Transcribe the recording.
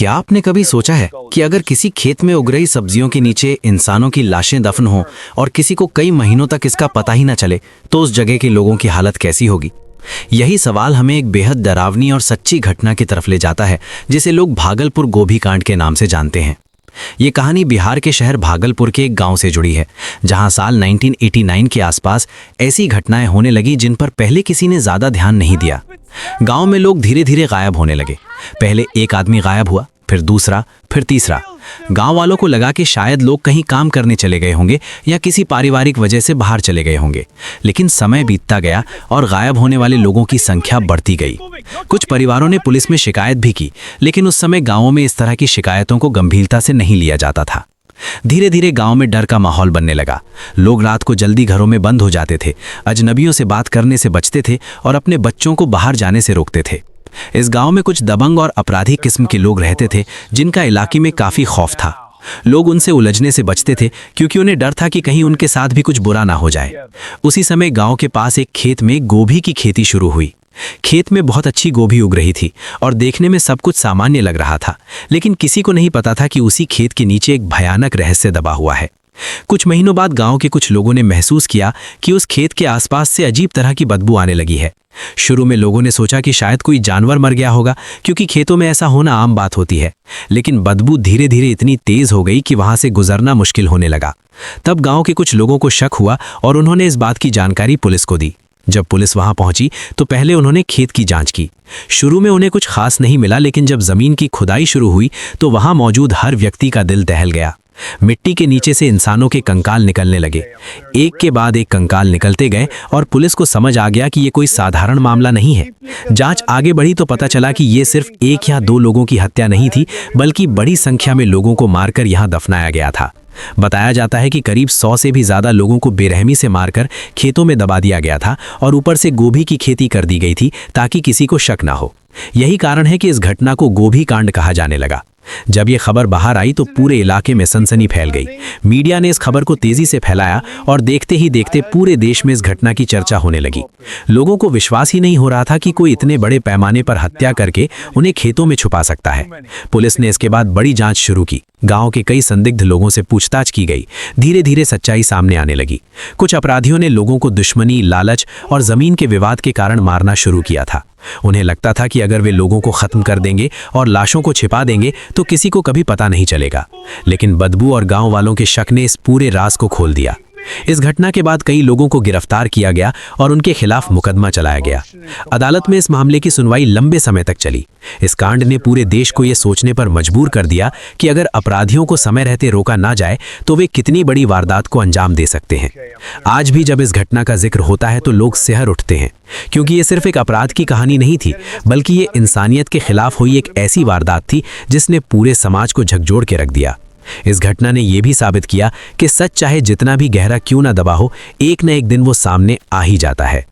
क्या आपने कभी सोचा है कि अगर किसी खेत में उग रही सब्जियों के नीचे इंसानों की लाशें दफन हों और किसी को कई महीनों तक इसका पता ही ना चले तो उस जगह के लोगों की हालत कैसी होगी? यही सवाल हमें एक बेहद डरावनी और सच्ची घटना की तरफ ले जाता है, जिसे लोग भागलपुर गोभी कांड के नाम से जानते हैं। ये कहानी बिहार के शहर भागलपुर के एक गांव से जुड़ी है, जहां साल 1989 के आसपास ऐसी घटनाएं होने लगी जिन पर पहले किसी ने ज्यादा ध्यान नहीं दिया। गांव में लोग धीरे धीरे गायब होने लगे। पहले एक आदमी गायब हुआ, फिर दूसरा, फिर तीसरा। गांव वालों को लगा कि शायद लोग कहीं काम करने चले गए होंगे या किसी पारिवारिक वजह से बाहर चले गए होंगे। लेकिन समय बीतता गया और गायब होने वाले लोगों की संख्या बढ़ती गई। कुछ परिवारों ने पुलिस में शिकायत भी की, लेकिन उस समय गांवों में इस तरह की शिकायतों को गंभीरता से नहीं लिया जाता था। धीरे धीरे गांव में डर का माहौल बनने लगा। लोग रात को जल्दी घरों में बंद हो जाते थे, अजनबियों से बात करने से बचते थे और अपने बच्चों को बाहर जाने से रोकते थे। इस गांव में कुछ दबंग और अपराधी किस्म के लोग रहते थे, जिनका इलाके में काफी खौफ था। लोग उनसे उलझने से बचते थे क्योंकि उन्हें डर था कि कहीं उनके साथ भी कुछ बुरा ना हो जाए। उसी समय गांव के पास एक खेत में गोभी की खेती शुरू हुई। खेत में बहुत अच्छी गोभी उग रही थी और देखने में सब कुछ सामान्य लग रहा था, लेकिन किसी को नहीं पता था कि उसी खेत के नीचे एक भयानक रहस्य दबा हुआ है। कुछ महीनों बाद गांव के कुछ लोगों ने महसूस किया कि उस खेत के आसपास से अजीब तरह की बदबू आने लगी है। शुरू में लोगों ने सोचा कि शायद कोई जानवर मर गया होगा, क्योंकि खेतों में ऐसा होना आम बात होती है। लेकिन बदबू धीरे धीरे इतनी तेज हो गई कि वहां से गुजरना मुश्किल होने लगा। तब गांव के कुछ लोगों को शक हुआ और उन्होंने इस बात की जानकारी पुलिस को दी। जब पुलिस वहां पहुंची तो पहले उन्होंने खेत की जांच की। शुरू में उन्हें कुछ खास नहीं मिला, लेकिन जब जमीन की खुदाई शुरू हुई तो वहां मौजूद हर व्यक्ति का दिल दहल गया। मिट्टी के नीचे से इंसानों के कंकाल निकलने लगे। एक के बाद एक कंकाल निकलते गए और पुलिस को समझ आ गया कि ये कोई साधारण मामला नहीं है। जांच आगे बढ़ी तो पता चला कि ये सिर्फ एक या दो लोगों की हत्या नहीं थी, बल्कि बड़ी संख्या में लोगों को मारकर यहां दफनाया गया था। बताया जाता है कि करीब 100 से भी ज्यादा लोगों को बेरहमी से मारकर खेतों में दबा दिया गया था और ऊपर से गोभी की खेती कर दी गई थी ताकि किसी को शक ना हो। यही कारण है कि इस घटना को गोभी कांड कहा जाने लगा। जब यह खबर बाहर आई तो पूरे इलाके में सनसनी फैल गई। मीडिया ने इस खबर को तेजी से फैलाया और देखते ही देखते पूरे देश में इस घटना की चर्चा होने लगी। लोगों को विश्वास ही नहीं हो रहा था कि कोई इतने बड़े पैमाने पर हत्या करके उन्हें खेतों में छुपा सकता है। पुलिस ने इसके बाद बड़ी जांच शुरू की। गांव के कई संदिग्ध लोगों से पूछताछ की गई। धीरे धीरे सच्चाई सामने आने लगी। कुछ अपराधियों ने लोगों को दुश्मनी, लालच और जमीन के विवाद के कारण मारना शुरू किया था। उन्हें लगता था कि अगर वे लोगों को खत्म कर देंगे और लाशों को छिपा देंगे तो किसी को कभी पता नहीं चलेगा। लेकिन बदबू और गांव वालों के शक ने इस पूरे राज को खोल दिया। इस घटना के बाद कई लोगों को गिरफ्तार किया गया और उनके खिलाफ मुकदमा चलाया गया। अदालत में इस मामले की सुनवाई लंबे समय तक चली। इस कांड ने पूरे देश को यह सोचने पर मजबूर कर दिया कि अगर अपराधियों को समय रहते रोका ना जाए तो वे कितनी बड़ी वारदात को अंजाम दे सकते हैं। आज भी जब इस घटना का जिक्र होता है तो लोग सिहर उठते हैं, क्योंकि ये सिर्फ एक अपराध की कहानी नहीं थी, बल्कि ये इंसानियत के खिलाफ हुई एक ऐसी वारदात थी जिसने पूरे समाज को झकझोर के रख दिया। इस घटना ने यह भी साबित किया कि सच चाहे जितना भी गहरा क्यों ना दबा हो, एक न एक दिन वो सामने आ ही जाता है।